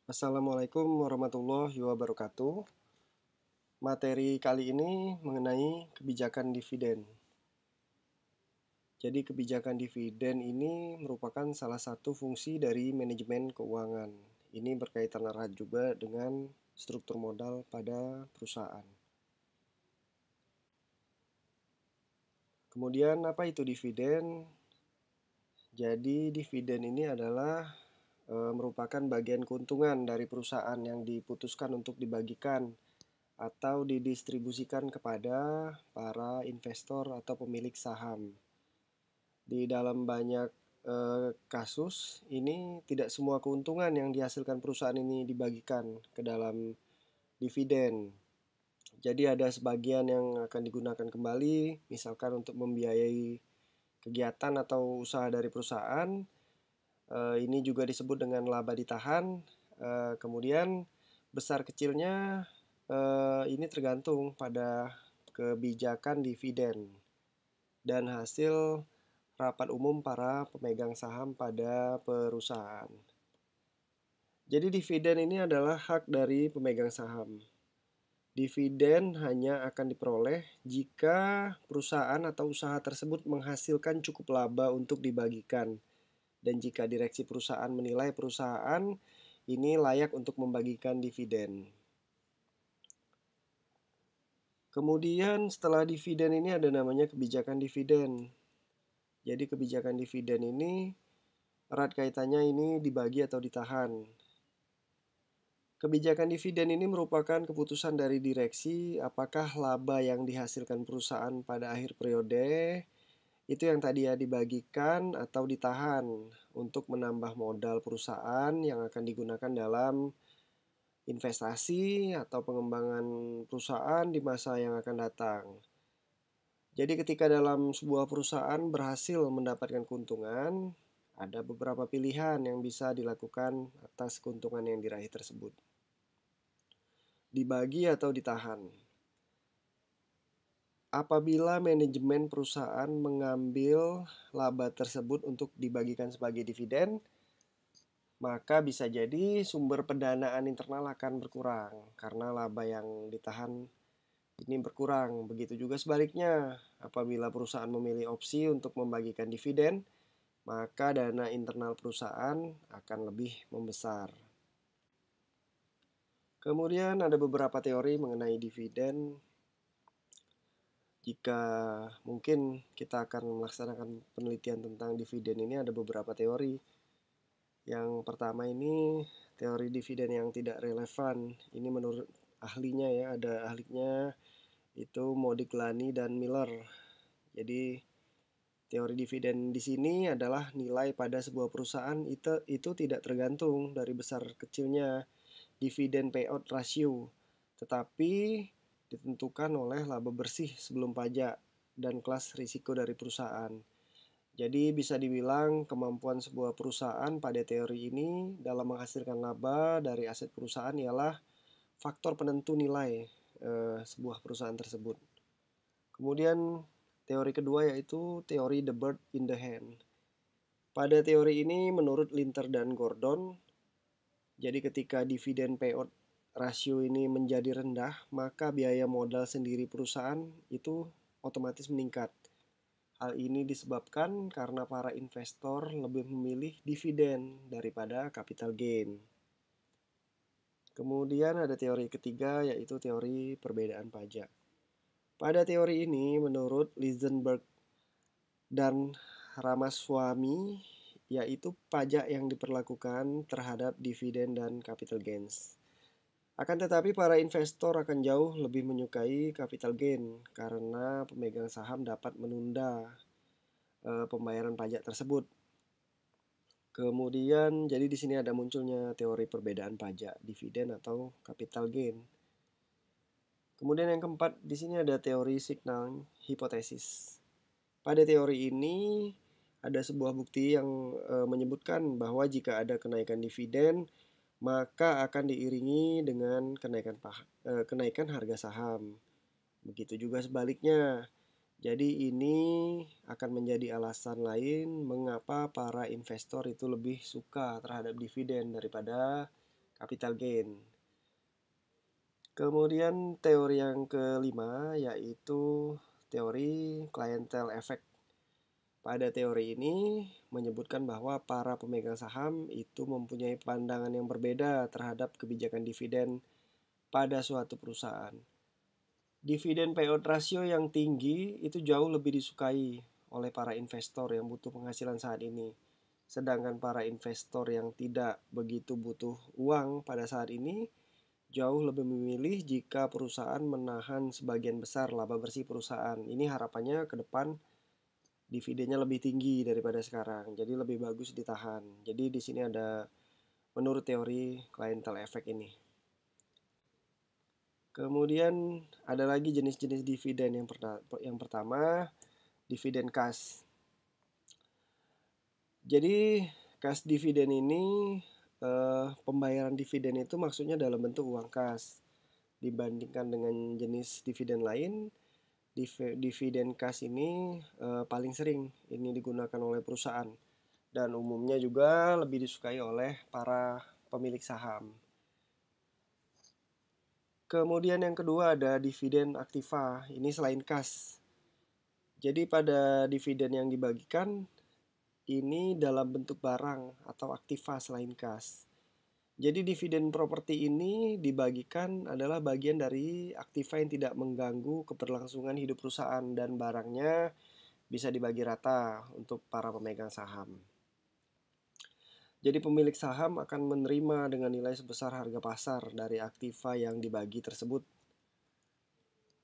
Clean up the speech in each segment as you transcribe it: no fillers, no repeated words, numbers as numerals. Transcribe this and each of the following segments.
Assalamualaikum warahmatullahi wabarakatuh. Materi kali ini mengenai kebijakan dividen. Jadi kebijakan dividen ini merupakan salah satu fungsi dari manajemen keuangan. Ini berkaitan erat juga dengan struktur modal pada perusahaan. Kemudian apa itu dividen? Jadi dividen ini adalah merupakan bagian keuntungan dari perusahaan yang diputuskan untuk dibagikan atau didistribusikan kepada para investor atau pemilik saham. Di dalam banyak kasus ini tidak semua keuntungan yang dihasilkan perusahaan ini dibagikan ke dalam dividen. Jadi ada sebagian yang akan digunakan kembali, misalkan untuk membiayai kegiatan atau usaha dari perusahaan. Ini juga disebut dengan laba ditahan. Kemudian besar kecilnya ini tergantung pada kebijakan dividen dan hasil rapat umum para pemegang saham pada perusahaan. Jadi dividen ini adalah hak dari pemegang saham. Dividen hanya akan diperoleh jika perusahaan atau usaha tersebut menghasilkan cukup laba untuk dibagikan dan jika direksi perusahaan menilai perusahaan ini layak untuk membagikan dividen. Kemudian setelah dividen ini ada namanya kebijakan dividen. Jadi kebijakan dividen ini erat kaitannya ini dibagi atau ditahan. Kebijakan dividen ini merupakan keputusan dari direksi apakah laba yang dihasilkan perusahaan pada akhir periode itu yang tadi ya dibagikan atau ditahan untuk menambah modal perusahaan yang akan digunakan dalam investasi atau pengembangan perusahaan di masa yang akan datang. Jadi ketika dalam sebuah perusahaan berhasil mendapatkan keuntungan, ada beberapa pilihan yang bisa dilakukan atas keuntungan yang diraih tersebut. Dibagi atau ditahan. Apabila manajemen perusahaan mengambil laba tersebut untuk dibagikan sebagai dividen, maka bisa jadi sumber pendanaan internal akan berkurang karena laba yang ditahan ini berkurang. Begitu juga sebaliknya, apabila perusahaan memilih opsi untuk membagikan dividen, maka dana internal perusahaan akan lebih membesar. Kemudian ada beberapa teori mengenai dividen. Jika mungkin kita akan melaksanakan penelitian tentang dividen ini ada beberapa teori. Yang pertama ini teori dividen yang tidak relevan. Ini menurut ahlinya ya, ada ahlinya itu Modigliani dan Miller. Jadi teori dividen di sini adalah nilai pada sebuah perusahaan itu tidak tergantung dari besar kecilnya dividen payout ratio, tetapi ditentukan oleh laba bersih sebelum pajak dan kelas risiko dari perusahaan. Jadi bisa dibilang kemampuan sebuah perusahaan pada teori ini dalam menghasilkan laba dari aset perusahaan ialah faktor penentu nilai sebuah perusahaan tersebut. Kemudian teori kedua yaitu teori the bird in the hand. Pada teori ini menurut Linter dan Gordon, jadi ketika dividen payout rasio ini menjadi rendah, maka biaya modal sendiri perusahaan itu otomatis meningkat. Hal ini disebabkan karena para investor lebih memilih dividen daripada capital gain. Kemudian ada teori ketiga yaitu teori perbedaan pajak. Pada teori ini menurut Lisenberg dan Ramaswamy yaitu pajak yang diperlakukan terhadap dividen dan capital gains. Akan tetapi para investor akan jauh lebih menyukai capital gain karena pemegang saham dapat menunda pembayaran pajak tersebut. Kemudian jadi di sini ada munculnya teori perbedaan pajak, dividen atau capital gain. Kemudian yang keempat di sini ada teori signal hipotesis. Pada teori ini ada sebuah bukti yang menyebutkan bahwa jika ada kenaikan dividen maka akan diiringi dengan kenaikan harga saham. Begitu juga sebaliknya. Jadi ini akan menjadi alasan lain mengapa para investor itu lebih suka terhadap dividen daripada capital gain. Kemudian teori yang kelima yaitu teori clientele effect. Pada teori ini menyebutkan bahwa para pemegang saham itu mempunyai pandangan yang berbeda terhadap kebijakan dividen pada suatu perusahaan. Dividen payout ratio yang tinggi itu jauh lebih disukai oleh para investor yang butuh penghasilan saat ini. Sedangkan para investor yang tidak begitu butuh uang pada saat ini jauh lebih memilih jika perusahaan menahan sebagian besar laba bersih perusahaan. Ini harapannya ke depan dividennya lebih tinggi daripada sekarang. Jadi lebih bagus ditahan. Jadi di sini ada menurut teori clientele effect ini. Kemudian ada lagi jenis-jenis dividen. Yang pertama, dividen cash. Jadi cash dividen ini pembayaran dividen itu maksudnya dalam bentuk uang cash. Dibandingkan dengan jenis dividen lain, dividen cash ini paling sering ini digunakan oleh perusahaan dan umumnya juga lebih disukai oleh para pemilik saham. Kemudian yang kedua ada dividen aktiva, ini selain cash. Jadi pada dividen yang dibagikan ini dalam bentuk barang atau aktiva selain cash. Jadi dividen properti ini dibagikan adalah bagian dari aktiva yang tidak mengganggu keberlangsungan hidup perusahaan dan barangnya bisa dibagi rata untuk para pemegang saham. Jadi pemilik saham akan menerima dengan nilai sebesar harga pasar dari aktiva yang dibagi tersebut.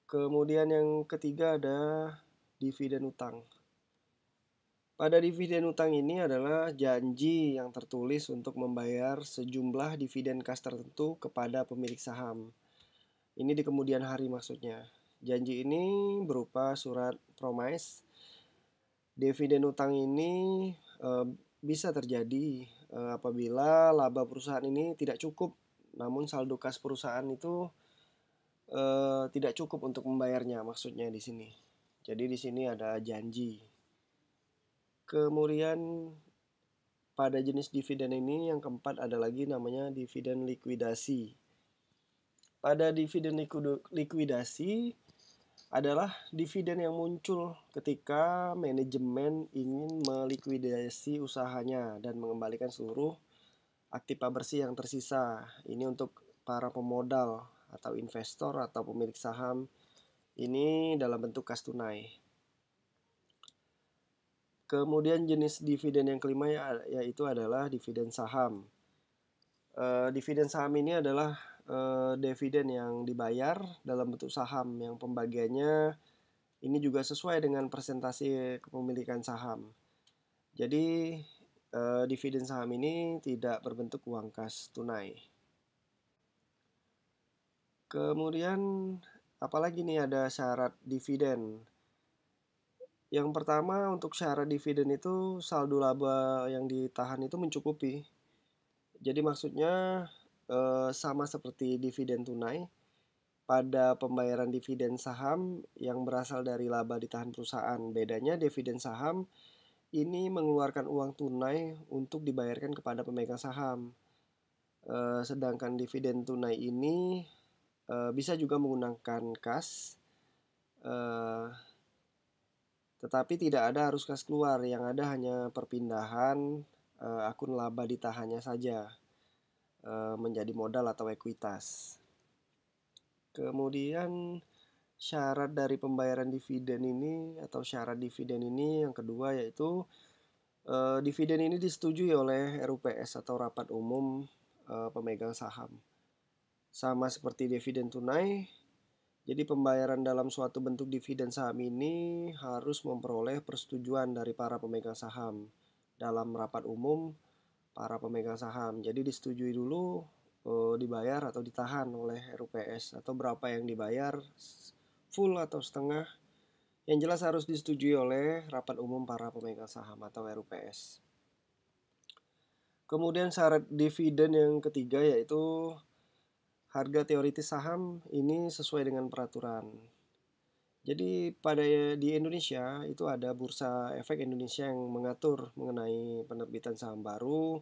Kemudian yang ketiga ada dividen utang. Pada dividen utang ini adalah janji yang tertulis untuk membayar sejumlah dividen kas tertentu kepada pemilik saham. Ini di kemudian hari maksudnya. Janji ini berupa surat promise. Dividen utang ini bisa terjadi apabila laba perusahaan ini tidak cukup, namun saldo kas perusahaan itu tidak cukup untuk membayarnya, maksudnya di sini. Jadi di sini ada janji. Kemudian pada jenis dividen ini yang keempat ada lagi namanya dividen likuidasi. Pada dividen likuidasi adalah dividen yang muncul ketika manajemen ingin melikuidasi usahanya dan mengembalikan seluruh aktiva bersih yang tersisa. Ini untuk para pemodal atau investor atau pemilik saham ini dalam bentuk kas tunai. Kemudian jenis dividen yang kelima yaitu adalah dividen saham. Dividen saham ini adalah dividen yang dibayar dalam bentuk saham yang pembagiannya ini juga sesuai dengan persentase kepemilikan saham. Jadi dividen saham ini tidak berbentuk uang kas tunai. Kemudian apalagi nih ada syarat dividen. Yang pertama untuk syarat dividen itu saldo laba yang ditahan itu mencukupi. Jadi maksudnya sama seperti dividen tunai. Pada pembayaran dividen saham yang berasal dari laba ditahan perusahaan. Bedanya dividen saham ini mengeluarkan uang tunai untuk dibayarkan kepada pemegang saham. Sedangkan dividen tunai ini bisa juga menggunakan kas, tetapi tidak ada arus kas keluar, yang ada hanya perpindahan akun laba ditahannya saja menjadi modal atau ekuitas. Kemudian syarat dari pembayaran dividen ini atau syarat dividen ini yang kedua yaitu dividen ini disetujui oleh RUPS atau Rapat Umum Pemegang Saham. Sama seperti dividen tunai, jadi pembayaran dalam suatu bentuk dividen saham ini harus memperoleh persetujuan dari para pemegang saham dalam rapat umum para pemegang saham. Jadi disetujui dulu dibayar atau ditahan oleh RUPS atau berapa yang dibayar, full atau setengah. Yang jelas harus disetujui oleh rapat umum para pemegang saham atau RUPS. Kemudian syarat dividen yang ketiga yaitu harga teoritis saham ini sesuai dengan peraturan. Jadi di Indonesia itu ada Bursa Efek Indonesia yang mengatur mengenai penerbitan saham baru,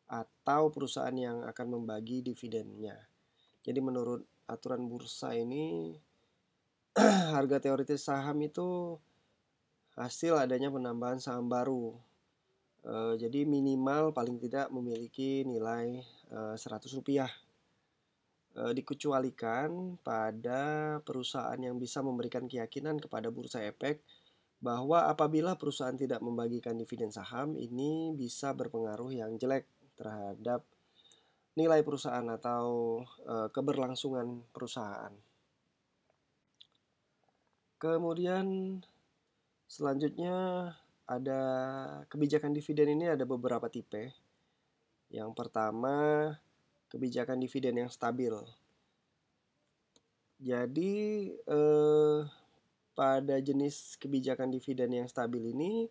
atau perusahaan yang akan membagi dividennya. Jadi menurut aturan bursa ini harga teoritis saham itu hasil adanya penambahan saham baru. Jadi minimal paling tidak memiliki nilai Rp100. Dikecualikan pada perusahaan yang bisa memberikan keyakinan kepada bursa efek bahwa apabila perusahaan tidak membagikan dividen saham, ini bisa berpengaruh yang jelek terhadap nilai perusahaan atau keberlangsungan perusahaan. Kemudian selanjutnya ada kebijakan dividen ini ada beberapa tipe. Yang pertama, kebijakan dividen yang stabil. Jadi pada jenis kebijakan dividen yang stabil ini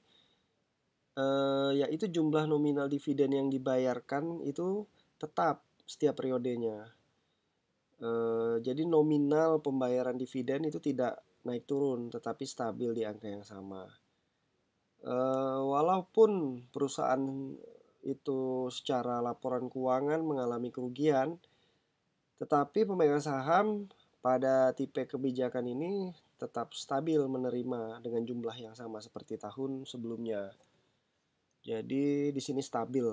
yaitu jumlah nominal dividen yang dibayarkan itu tetap setiap periodenya. Jadi nominal pembayaran dividen itu tidak naik turun, tetapi stabil di angka yang sama. Walaupun perusahaan itu secara laporan keuangan mengalami kerugian, tetapi pemegang saham pada tipe kebijakan ini tetap stabil menerima dengan jumlah yang sama seperti tahun sebelumnya. Jadi di sini stabil.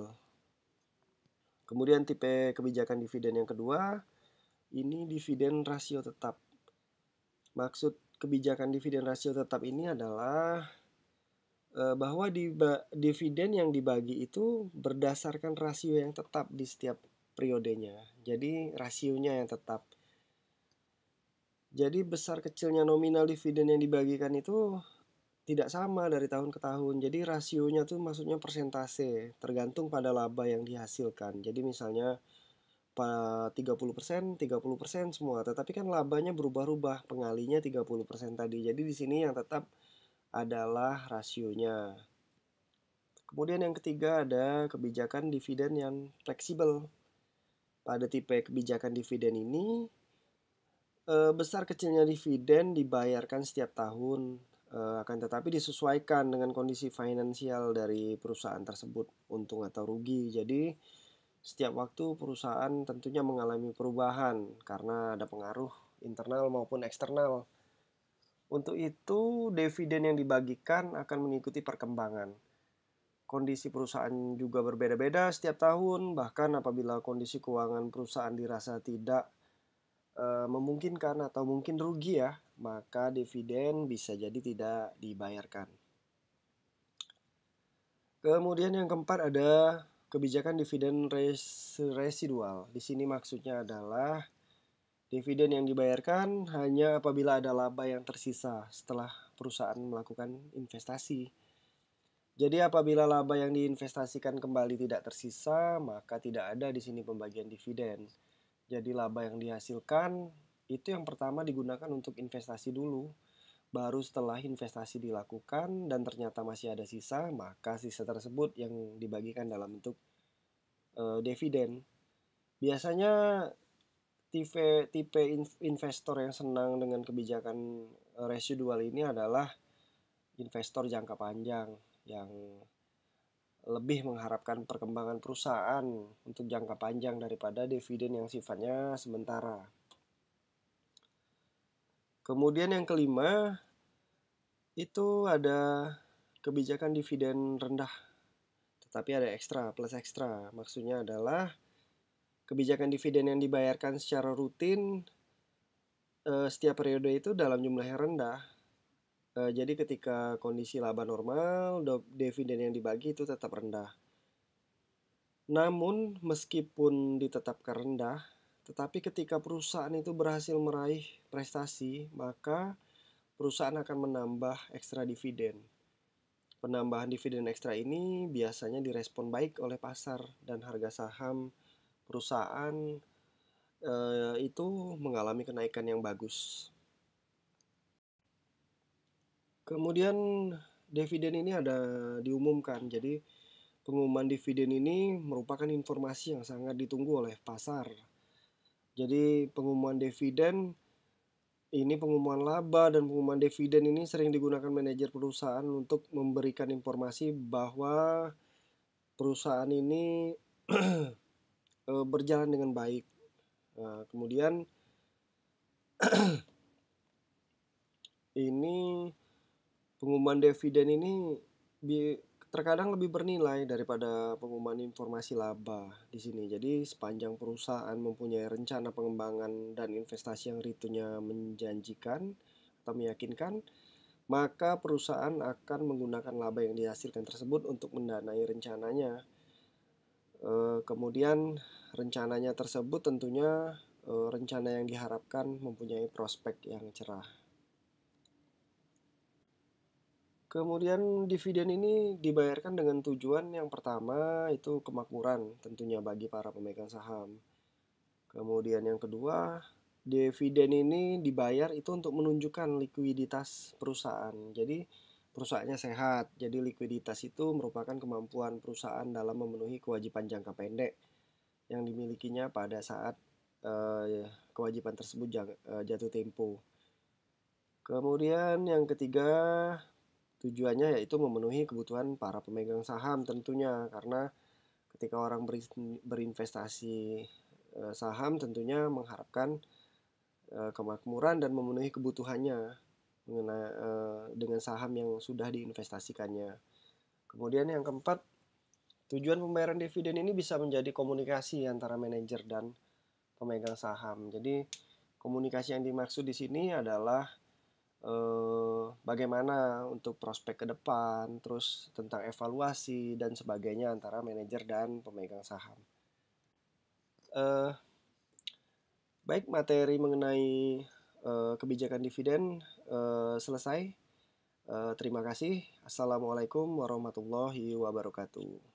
Kemudian tipe kebijakan dividen yang kedua, ini dividen rasio tetap. Maksud kebijakan dividen rasio tetap ini adalah bahwa dividen yang dibagi itu berdasarkan rasio yang tetap di setiap periodenya. Jadi rasionya yang tetap. Jadi besar kecilnya nominal dividen yang dibagikan itu tidak sama dari tahun ke tahun. Jadi rasionya tuh maksudnya persentase, tergantung pada laba yang dihasilkan. Jadi misalnya 30%, 30% semua, tetapi kan labanya berubah-ubah, pengalinya 30% tadi. Jadi di sini yang tetap adalah rasionya. Kemudian yang ketiga ada kebijakan dividen yang fleksibel. Pada tipe kebijakan dividen ini besar kecilnya dividen dibayarkan setiap tahun, akan tetapi disesuaikan dengan kondisi finansial dari perusahaan tersebut, untung atau rugi. Jadi setiap waktu perusahaan tentunya mengalami perubahan karena ada pengaruh internal maupun eksternal. Untuk itu, dividen yang dibagikan akan mengikuti perkembangan. Kondisi perusahaan juga berbeda-beda setiap tahun, bahkan apabila kondisi keuangan perusahaan dirasa tidak memungkinkan atau mungkin rugi ya, maka dividen bisa jadi tidak dibayarkan. Kemudian yang keempat ada kebijakan dividen residual. Di sini maksudnya adalah dividen yang dibayarkan hanya apabila ada laba yang tersisa setelah perusahaan melakukan investasi. Jadi apabila laba yang diinvestasikan kembali tidak tersisa, maka tidak ada di sini pembagian dividen. Jadi laba yang dihasilkan itu yang pertama digunakan untuk investasi dulu. Baru setelah investasi dilakukan dan ternyata masih ada sisa, maka sisa tersebut yang dibagikan dalam bentuk dividen. Biasanya tipe investor yang senang dengan kebijakan residual ini adalah investor jangka panjang yang lebih mengharapkan perkembangan perusahaan untuk jangka panjang daripada dividen yang sifatnya sementara. Kemudian yang kelima, itu ada kebijakan dividen rendah, tetapi ada ekstra, plus ekstra. Maksudnya adalah kebijakan dividen yang dibayarkan secara rutin setiap periode itu dalam jumlah yang rendah. Jadi ketika kondisi laba normal, dividen yang dibagi itu tetap rendah. Namun meskipun ditetapkan rendah, tetapi ketika perusahaan itu berhasil meraih prestasi, maka perusahaan akan menambah ekstra dividen. Penambahan dividen ekstra ini biasanya direspon baik oleh pasar dan harga saham perusahaan itu mengalami kenaikan yang bagus. Kemudian dividen ini ada diumumkan. Jadi pengumuman dividen ini merupakan informasi yang sangat ditunggu oleh pasar. Jadi pengumuman dividen ini, pengumuman laba dan pengumuman dividen ini sering digunakan manajer perusahaan untuk memberikan informasi bahwa perusahaan ini berjalan dengan baik. Kemudian ini pengumuman dividen ini terkadang lebih bernilai daripada pengumuman informasi laba di sini. Jadi sepanjang perusahaan mempunyai rencana pengembangan dan investasi yang return-nya menjanjikan atau meyakinkan, maka perusahaan akan menggunakan laba yang dihasilkan tersebut untuk mendanai rencananya. Kemudian rencananya tersebut tentunya rencana yang diharapkan mempunyai prospek yang cerah. Kemudian dividen ini dibayarkan dengan tujuan yang pertama itu kemakmuran tentunya bagi para pemegang saham. Kemudian yang kedua, dividen ini dibayar itu untuk menunjukkan likuiditas perusahaan. Jadi perusahaannya sehat. Jadi likuiditas itu merupakan kemampuan perusahaan dalam memenuhi kewajiban jangka pendek yang dimilikinya pada saat kewajiban tersebut jatuh tempo. Kemudian yang ketiga, tujuannya yaitu memenuhi kebutuhan para pemegang saham tentunya, karena ketika orang berinvestasi saham tentunya mengharapkan kemakmuran dan memenuhi kebutuhannya dengan saham yang sudah diinvestasikannya. Kemudian yang keempat, tujuan pembayaran dividen ini bisa menjadi komunikasi antara manajer dan pemegang saham. Jadi komunikasi yang dimaksud di sini adalah bagaimana untuk prospek ke depan, terus tentang evaluasi dan sebagainya antara manajer dan pemegang saham. Baik, materi mengenai kebijakan dividen selesai. Terima kasih. Assalamualaikum warahmatullahi wabarakatuh.